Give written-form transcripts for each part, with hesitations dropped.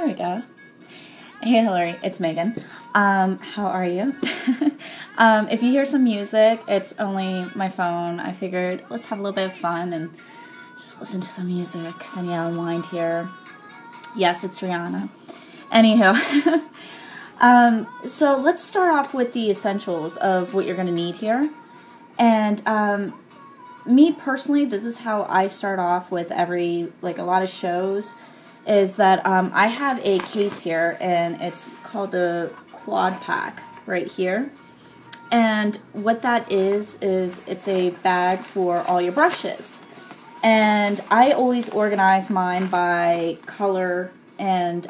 Here we go. Hey Hillary, it's Megan. How are you? If you hear some music, it's only my phone. I figured let's have a little bit of fun and just listen to some music because I need to unwind here. Yes, it's Rihanna. Anywho, so let's start off with the essentials of what you're going to need here. And me personally, this is how I start off with a lot of shows, is that I have a case here, and it's called the Quad Pack right here. And what that is it's a bag for all your brushes. And I always organize mine by color and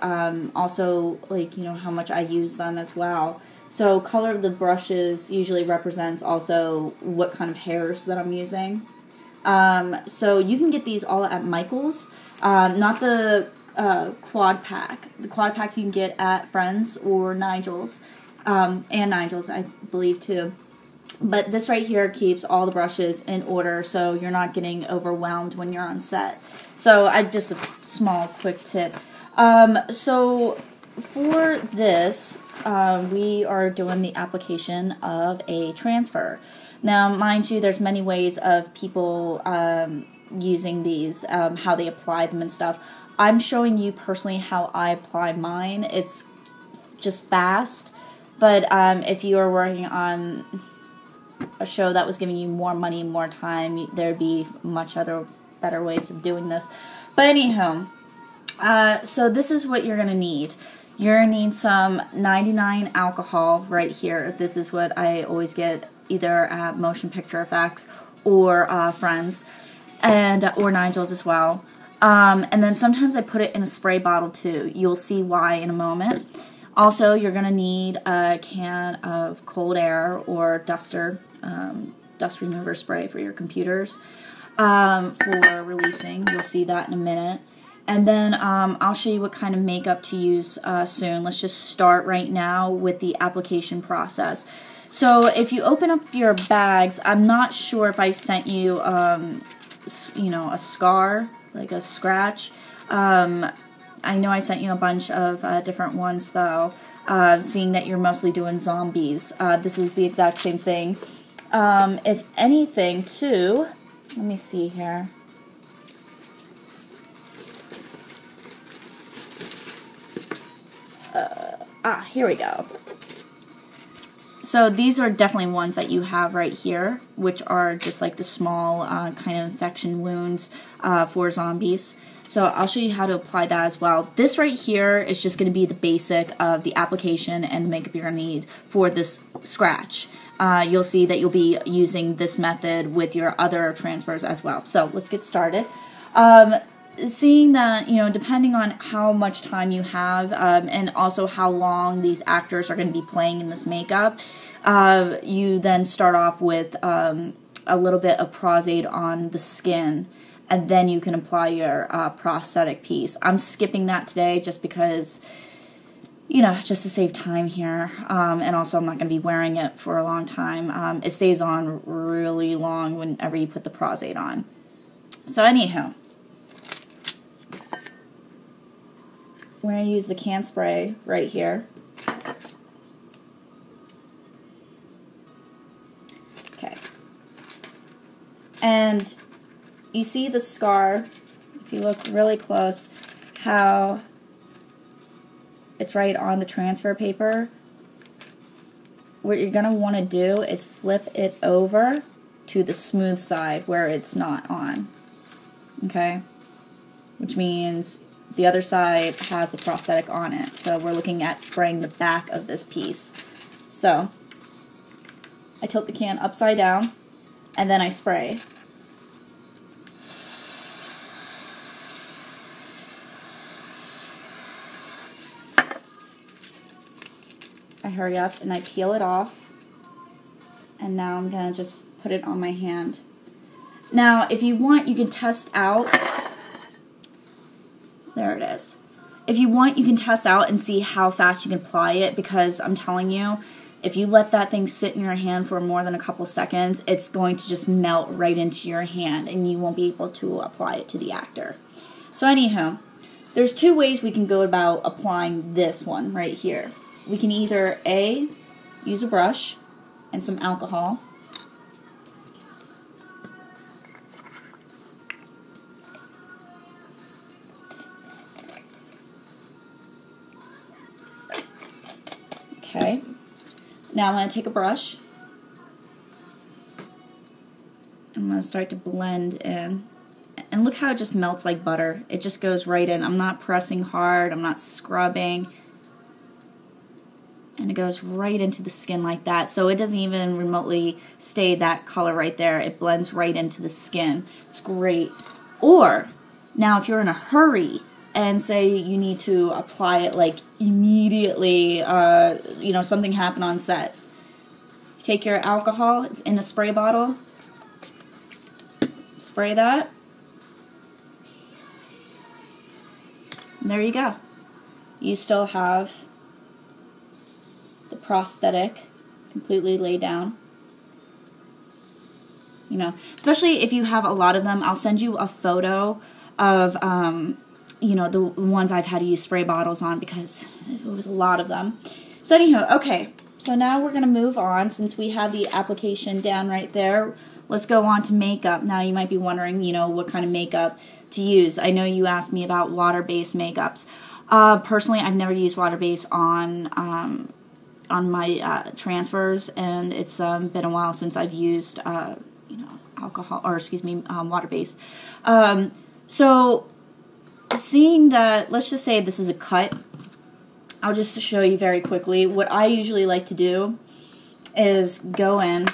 also how much I use them as well. So color of the brushes usually represents also what kind of hairs that I'm using. So you can get these all at Michael's, not the Quad Pack. The Quad Pack you can get at Friends or Nigel's, and Nigel's I believe too. But this right here keeps all the brushes in order, so you're not getting overwhelmed when you're on set. So just a small quick tip. So for this, we are doing the application of a transfer. Now, mind you, there's many ways of people using these, how they apply them and stuff. I'm showing you personally how I apply mine. It's just fast, but if you are working on a show that was giving you more money, more time, there'd be much better ways of doing this. But anywho, so this is what you're going to need. You're going to need some 99 alcohol right here. This is what I always get either at Motion Picture Effects or Friends, and or Nigel's as well. And then sometimes I put it in a spray bottle too. You'll see why in a moment. Also, you're going to need a can of cold air or duster, dust remover spray for your computers for releasing. You'll see that in a minute. And then I'll show you what kind of makeup to use soon. Let's just start right now with the application process. So if you open up your bags, I'm not sure if I sent you, a scar, like a scratch. I know I sent you a bunch of different ones though, seeing that you're mostly doing zombies. This is the exact same thing. If anything too, let me see here. Here we go. So these are definitely ones that you have right here, which are just like the small kind of infection wounds for zombies. So I'll show you how to apply that as well. This right here is just going to be the basic of the application and the makeup you're going to need for this scratch. You'll see that you'll be using this method with your other transfers as well. So let's get started. Seeing that, depending on how much time you have and also how long these actors are going to be playing in this makeup, you then start off with a little bit of Pros-Aide on the skin, and then you can apply your prosthetic piece. I'm skipping that today just because, just to save time here, and also I'm not going to be wearing it for a long time. It stays on really long whenever you put the Pros-Aide on. So anyhow, we're going to use the can spray right here. Okay. And you see the scar, if you look really close, how it's right on the transfer paper. What you're going to want to do is flip it over to the smooth side where it's not on. Okay? Which means the other side has the prosthetic on it. So we're looking at spraying the back of this piece. So I tilt the can upside down and then I spray. I hurry up and I peel it off. And now I'm going to just put it on my hand. Now, if you want, you can test out. There it is. If you want, you can test out and see how fast you can apply it, because I'm telling you, if you let that thing sit in your hand for more than a couple seconds, it's going to just melt right into your hand and you won't be able to apply it to the actor. So anywho, there's two ways we can go about applying this one right here. We can either A, use a brush and some alcohol. Okay, now I'm going to take a brush. I'm going to start to blend in. And look how it just melts like butter. It just goes right in. I'm not pressing hard. I'm not scrubbing. And it goes right into the skin like that. So it doesn't even remotely stay that color right there. It blends right into the skin. It's great. Or, now if you're in a hurry and say you need to apply it like immediately, you know, something happened on set. Take your alcohol, it's in a spray bottle. Spray that. And there you go. You still have the prosthetic completely laid down. You know, especially if you have a lot of them, I'll send you a photo of, you know, the ones I've had to use spray bottles on because it was a lot of them. So anyhow, okay, so now we're going to move on. Since we have the application down right there, let's go on to makeup. Now you might be wondering, you know, what kind of makeup to use. I know you asked me about water-based makeups. Personally, I've never used water-based on my transfers, and it's been a while since I've used, you know, alcohol, or excuse me, water-based. So seeing that, let's just say this is a cut, I'll just show you very quickly. What I usually like to do is go in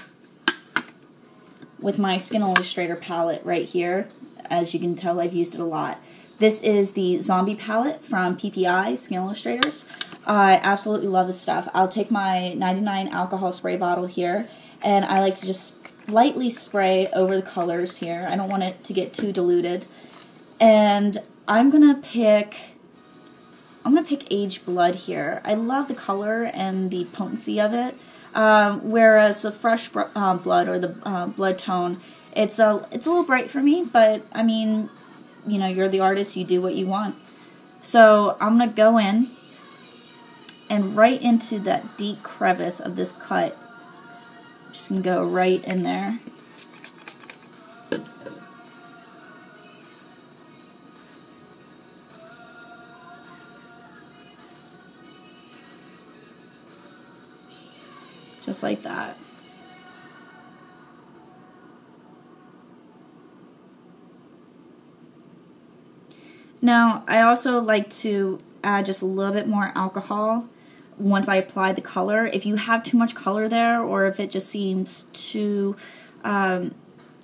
with my Skin Illustrator palette right here. As you can tell, I've used it a lot. This is the Zombie palette from PPI, Skin Illustrators. I absolutely love this stuff. I'll take my 99 alcohol spray bottle here, and I like to just lightly spray over the colors here. I don't want it to get too diluted. And I'm gonna pick Aged Blood here. I love the color and the potency of it. Whereas the Fresh Blood, or the blood tone, it's a little bright for me, but I mean, you know, you're the artist, you do what you want. So I'm gonna go in and right into that deep crevice of this cut. I'm just gonna go right in there. Just like that. Now, I also like to add just a little bit more alcohol once I apply the color. If you have too much color there, or if it just seems too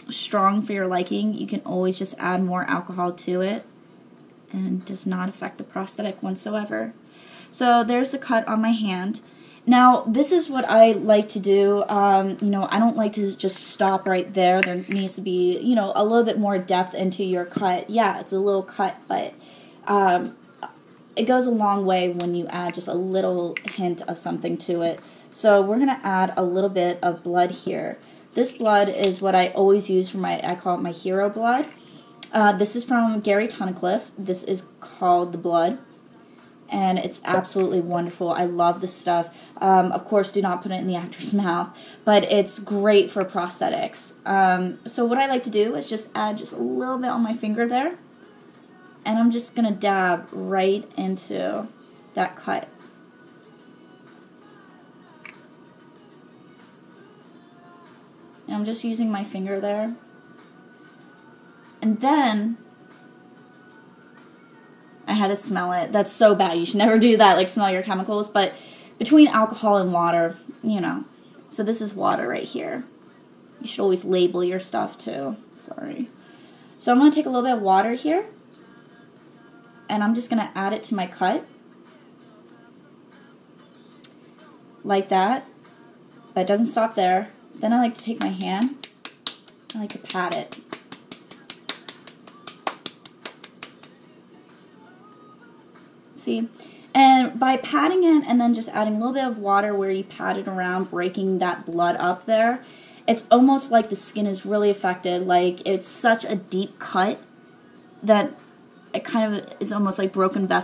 strong for your liking, you can always just add more alcohol to it, and does not affect the prosthetic whatsoever. So there's the cut on my hand. Now, this is what I like to do. You know, I don't like to just stop right there. There needs to be, you know, a little bit more depth into your cut. Yeah, it's a little cut, but it goes a long way when you add just a little hint of something to it. So we're going to add a little bit of blood here. This blood is what I always use for I call it my hero blood. This is from Gary Tunnicliffe. This is called The Blood. And it's absolutely wonderful. I love this stuff. Of course, do not put it in the actor's mouth, but it's great for prosthetics. So what I like to do is just add just a little bit on my finger there, and I'm just going to dab right into that cut. And I'm just using my finger there. And then I had to smell it. That's so bad. You should never do that, like smell your chemicals. But between alcohol and water, you know. So this is water right here. You should always label your stuff too. Sorry. So I'm going to take a little bit of water here, and I'm just going to add it to my cut. Like that. But it doesn't stop there. Then I like to take my hand. I like to pat it. See? And by patting it and then just adding a little bit of water where you pat it around, breaking that blood up there, it's almost like the skin is really affected. Like, it's such a deep cut that it kind of is almost like broken vessel